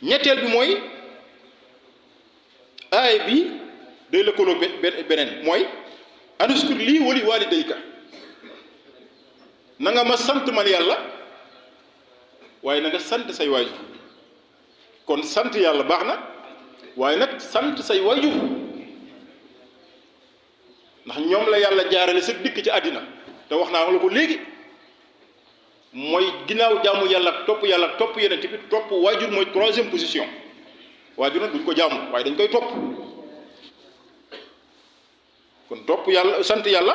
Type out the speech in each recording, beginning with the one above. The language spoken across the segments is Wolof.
ñetteel bi mooy aay bi day lëkkaloo beneen mooy anuskur lii wali walidayka na nga ma sant man yàlla waaye na nga sant say waajur kon sant yàlla baax na waaye nag sant say waajur ndax ñoom la yàlla jaarale sa dikk ci àddina te wax naa la ko léegi mooy ginnaaw jaamu yàlla topp yeneen bi topp waajur mooy troisième position waajur nag duñ ko jaamu waaye dañ koy topp kon topp yàlla sant yàlla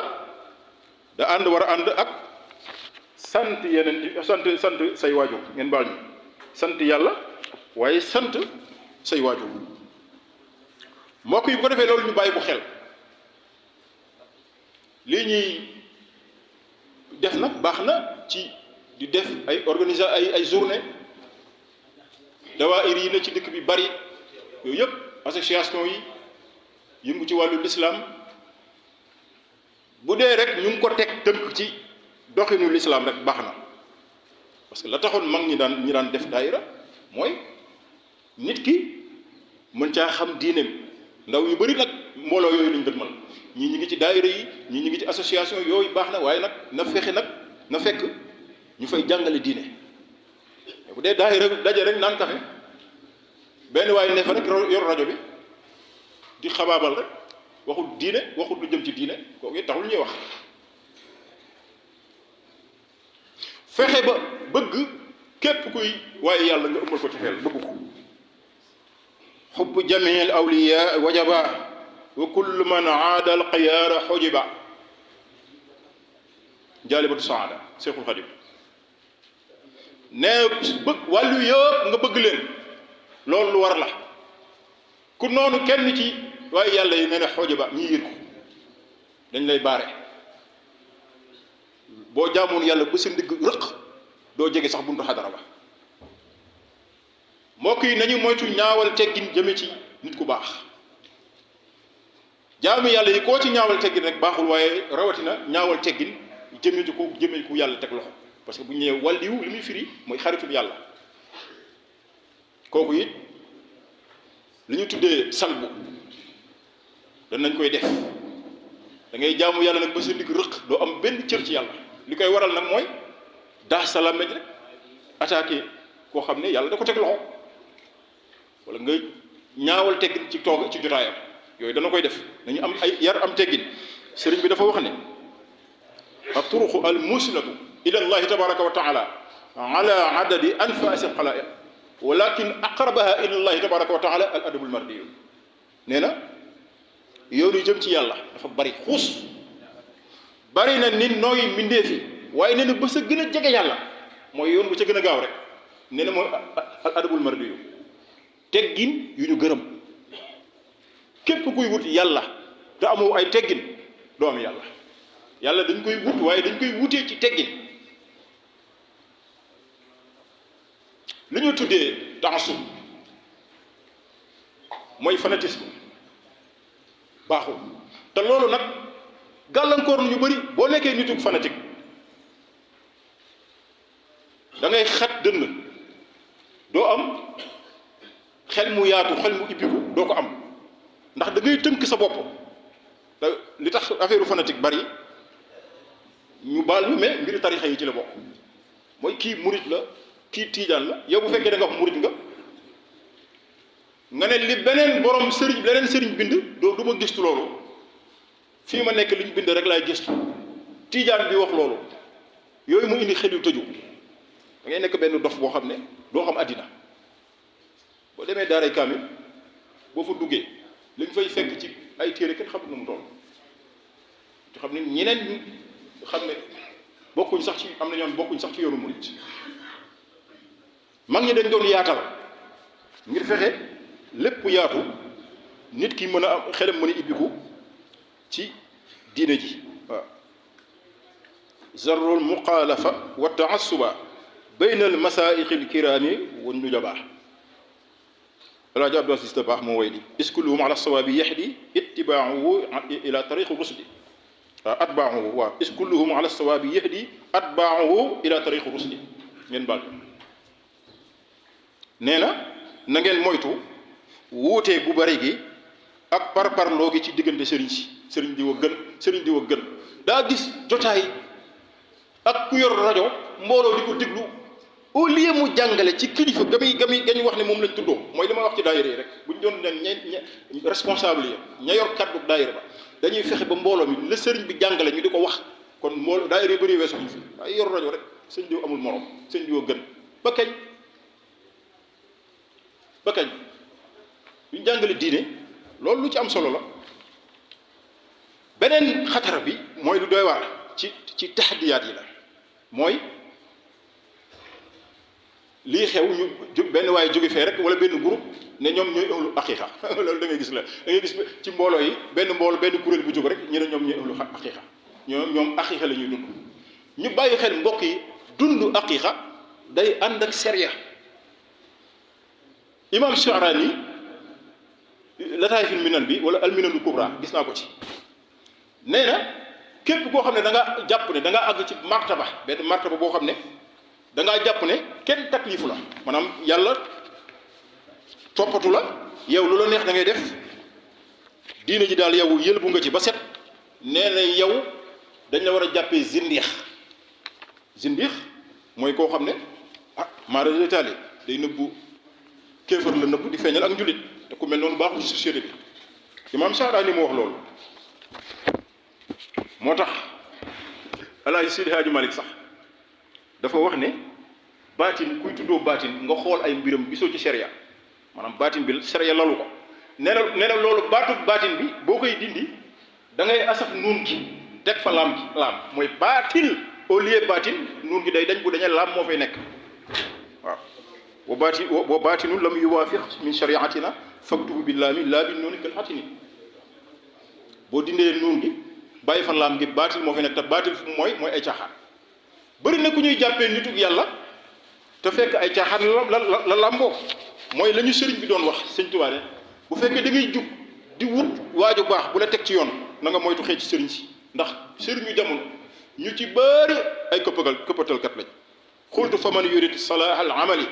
da ànd war a ànd ak sant yeneen sant say waajur ngeen baal ñu sant yàlla waaye sant say waajur mbokk yi bu ko defee loolu ñu bàyyi ko xel lii ñuy def nag baax na ci di def ay organiser ay journée dawaayir yi ne ci dëkk bi bari yooyu yëpp association yi yëngu ci wàllu lislaam bu dee rek ñu ngi ko teg tënk ci doxinu lislaam rek baax na parce que la taxoon mag ñi daan def daayira mooy nit ki mën caa xam diineem ndaw yu bari nag mbooloo yooyu lañ dëgmal ñii ñi ngi ci daayira yi ñii ñi ngi ci association yooyu baax na waaye nag na fexe nag na fekk ñu fay jàngale diine bu dee daayira daje rek naan kafe benn waaye ne fa rek yor rajo bi di xabaabal rek waxul diine waxul lu jëm ci diine kooku taxul ñuy wax fexe ba bëgg képp kuy waaye yàlla nga ëmmal ko ci xel bëgg ko xubb jamii al awliya wajaba wa kullu man aada al xiyaara xujiba jaalibatu saada Seexul Xadim ne bëgg wàllu yëpp nga bëgg leen loolu lu war la ku noonu kenn ci waaye yàlla yi nee na xujiba ñi yër ko dañ lay baare boo jaamoon yàlla ba sa ndigg rëq doo jege sax buntu xadara ba mbokk yi nañu moytu ñaawal teggin jëme ci nit ku baax jaamu yàlla yi koo ci ñaawal teggin rek baaxul waaye rawatina ñaawal teggin jëme ku yàlla teg loxo parce que bu ñu ñëwee wàlliwu li muy firi mooy xaritu yàlla kooku it li ñu tuddee salbu danañ koy def da ngay jaamu yàlla nag ba sa ndigg rëq doo am benn cër ci yàlla li koy waral nag mooy daa salaam rek attaqué koo xam ne yàlla da ko teg loxo wala nga ñaawal teggin ci toog ci jotaayam yooyu dana koy def nañu am ay yar am teggin sëriñ bi dafa wax ne at-turuqu al-musilatu ila allahi tabaraka wa taala ala adadi anfasi al-xalaiq walakin aqrabaha ila allahi tabaraka wa taala al adabul mardiyu nee na yoonu jëm ci yàlla dafa bari xuus bari na nit nooy mbindeefi waaye nee na ba sa gën a jege yàlla mooy yoon bu ca gën a gaaw rek nee na mooy al adabul mardiyu teggin yu ñu gërëm képp kuy wut yàlla te amoo ay teggin doo am yàlla yàlla dañ koy wut waaye dañ koy wutee ci teggin li ñu tuddee taasub mooy fanatisme baaxul te loolu nag gàllankoor ñu bari boo nekkee nitug fanatique da ngay xat dënn doo am xel mu yaatu xel mu ibbiku doo ko am ndax da ngay tënk sa bopp te li tax affaire fanatique bari ñu baal ñu mais mbiri tarixa yi ci la bokk mooy kii murit la kii tiijaan la yow bu fekkee da nga wax murit nga ne li beneen borom sëriñ leneen sëriñ bind doo du ma gëstu loolu fii ma nekk li ñu bind rek laay gëstu tiijaan bi wax loolu yooyu mu indi xel yu tëju da ngay nekk benn dof boo xam ne doo xam àddina boo demee daaray kaamil boo fa duggee li nga fay fekk ci ay téere kenn xamul nu mu toll te xam ne ñeneen ñi xam ne bokkuñ sax ci am na ñoom bokkuñ sax ci yoonu murit mag ñi dañ doon yaatal ngir fexe lépp yaatu nit ki mën a am xelam mën a ibbiku ci diine ji waaw zarrul muxaalafa wa taassuba bayna al masaaixi al kiraami wa nujabaa alaaji Abdou Aziz Dabakh moo way di iskulluhum ala sawaabi yaxdi ittibaahu ila tariqi rusdi waaw atbaahu waaw iskulluhum ala sawaabi yaxdi atbaahu ila tariqi rusdi ngeen baal nee na na ngeen moytu wuutee gu bari gi ak parparloo gi ci diggante sëriñ si sëriñ di wa gën sëriñ di wa gën daa gis jotaay ak ku yor rajo mbooloo di ko déglu au lieu mu jàngale ci kilifa gañu wax ne moom lañ tuddoo mooy li ma wax ci daayira yi rek bu ñu doon ña responsable yi ña yor kaddu daayira ba dañuy fexe ba mbooloo mi la sëriñ bi jàngale ñu di ko wax kon mbooloo daayira yi bëri weesu ñu fi waaye yor rajo rek sëñ diw amul morom sëñ diw gën ba kañ ba kañ ñu jàngale diine loolu lu ci am solo la. beneen xatara bi mooy lu doy waar ci taxadiyaat yi la mooy lii xew ñu benn waaye jóge fee rek wala benn groupe ne ñoom ñooy ëhlu aqiqa loolu da ngay gis ci mbooloo yi benn kuréel bu jóg rek ñu ne ñoom ñooy ëhlu aqiqa ñoom aqiqa la ñuy dund ñu bàyyi xel mbokk yi dund aqiqa day ànd ak sariya. imam Sha'rani lataayiful minan bi wala alminanul kubra gis naa ko ci nee na képp koo xam ne da nga jàpp ne da nga àgg ci martaba benn martaba boo xam ne da ngaa jàpp ne kenn taklifu la maanaam yàlla toppatu la yow lu la neex da ngay def diine ji daal yow yëlbu nga ci ba set nee na yow dañ la war a jàppee zindiix mooy koo xam ne maara détaillé day nëbbu kéefar la nëbbu di feeñal ak njulit te ku mel noonu baaxul ci société bi imam Sha'rani mu wax loolu moo tax Alaaji Seydi Hadji Malick sax dafa wax ne baatin kuy tuddoo baatin nga xool ay mbiram gisoo ci sharia maanaam baatin bi sharia lalu ko nee na loolu baatin bi boo koy dindi da ngay asaf nuun gi teg fa laam mooy baatil au lieu baatin nuun gi day dañ bu dañee laam moo fay nekk waaw wa baatinu lam yuwaafiq min shariatina faktubu billaami laa bi nuuni kal xatini boo dindee nuun gi bàyyi fa laam gi baatil moo fay nekk te baatil fu mooy ay caaxaan bëri na ku ñuy jàppee nitug yàlla te fekk ay caaxaan la làmboo mooy la ñu sëriñ bi doon wax sëñ Tuubaa ne bu fekkee da ngay jug di wut waaju baax bu la teg ci yoon na nga moytu xëy ci sëriñ si ndax sëriñu jamono ñu ci bëri ay këppatalkat lañ xultu fa man yurid salaah al amali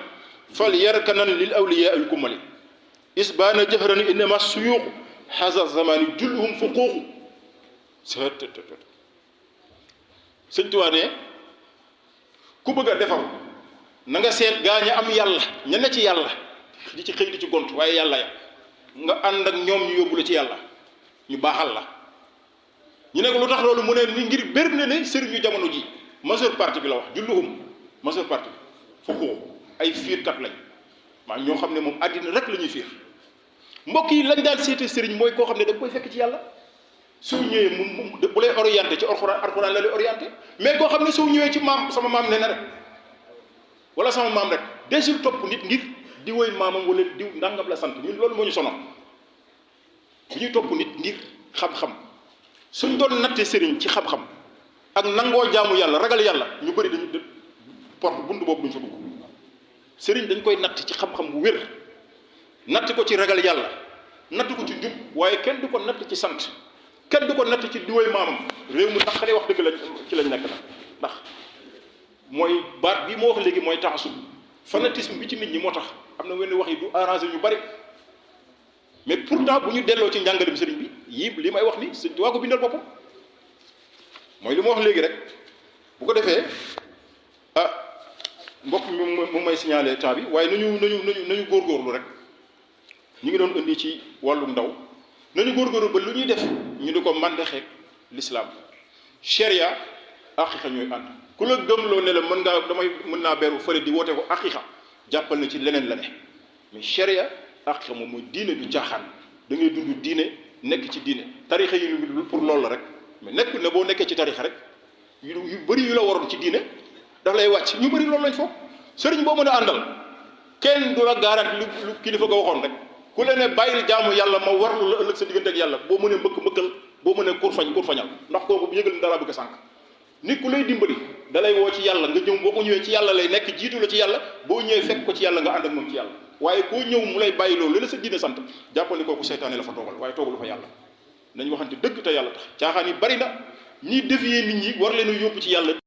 fal yarkanan lil awliyaa al kumali isbaana jahran innama suyuuxu xasa zamani julluhum fuquuxu sëñ Tuubaa ne ku bëgg a defaru na nga seet gaa ña am yàlla ña ne ci yàlla di ci xëy di ci gont waaye yàlla ya nga ànd ak ñoom ñu yóbbu la ci yàlla ñu baaxal la ñu ne ko lu tax loolu mu ne ni ngir bér ne ne sëriñu jamono ji majeure partie bi la wax julluhum majeure partie bi fuquuxu ay fiirkat lañ maa ñoo xam ne moom àddina rek la ñuy fiir mbokk yi lañ daan seete sëriñ mooy koo xam ne da nga koy fekk ci yàlla soo ñëwee mu bu lay orienté ci alxuraan la lay orienté mais koo xam ne soo ñëwee ci maam sama maam nee na rek wala sama maam rek desul topp nit ngir di woy maamam wala diw ndàngam la sant ñun loolu moo ñu sonal bu ñuy topp nit ngir xam-xam suñ doon nattee sëriñ ci xam-xam ak nangoo jaamu yàlla ragal yàlla ñu bëri dañu porte bunt boobu duñ fa dugg sëriñ dañ koy natt ci xam-xam bu wér natt ko ci ragal yàlla natt ko ci njub waaye kenn du ko natt ci sant kenn du ko natt ci diwoy maamam réew mu naqaree wax dëgg lañ ci lañ nekk nag ndax mooy baat bi moo wax léegi mooy taxasub fanatisme bi ci nit ñi moo tax am na wenn wax yi du arrangé ñu bari mais pourtant bu ñu delloo ci njàngalem sëriñ bi yii li may wax ni sëñ Tuubaa ko bindal boppam mooy li ma wax léegi rek bu ko defee mbokk mi mu may signalé temps bi waaye nañu góorgóorlu rek ñu ngi doon indi ci wàllu ndaw nañu góorgóorlu ba lu ñuy def ñu di ko màndaxeeg l'islam sharia aqiqa ñooy ànd ku la gëmloo ne la mën naa beru fële di woote ko aqiqa jàppal na ci leneen la ne mais sharia aqiqa moom mooy diine du caaxaan da ngay dund diine nekk ci diine tarixa yi pour loolu la rek mais nekkul ne boo nekkee ci tarixa rek yu bëri yu la waroon ci diine daf lay wàcc ñu bëri loolu lañ foog sëriñ boo mën a àndal kenn du la garanti lu kilifa nga waxoon rek ku leen ne bàyyil jaamu yàlla ma warlu la ëllëg sa diggante ak yàlla boo mënee mbëkkal boo mënee kurfañal ndax kooku bu yëgal ni dara bëgg a sànq nit ku lay dimbali da lay woo ci yàlla nga ñëw boo ko ñëwee ci yàlla lay nekk jiitu la ci yàlla boo ñëwee fekk ko ci yàlla nga ànd ak moom ci yàlla waaye koo ñëw mu lay bàyyi loolu la sa diine sant jàppal ni kooku seytaane la fa toogal waaye toogalu fa yàlla nañ waxante dëgg te yàlla tax caaxaan yi bari na ñiy dévier nit ñi war leen a yóbbu ci yàlla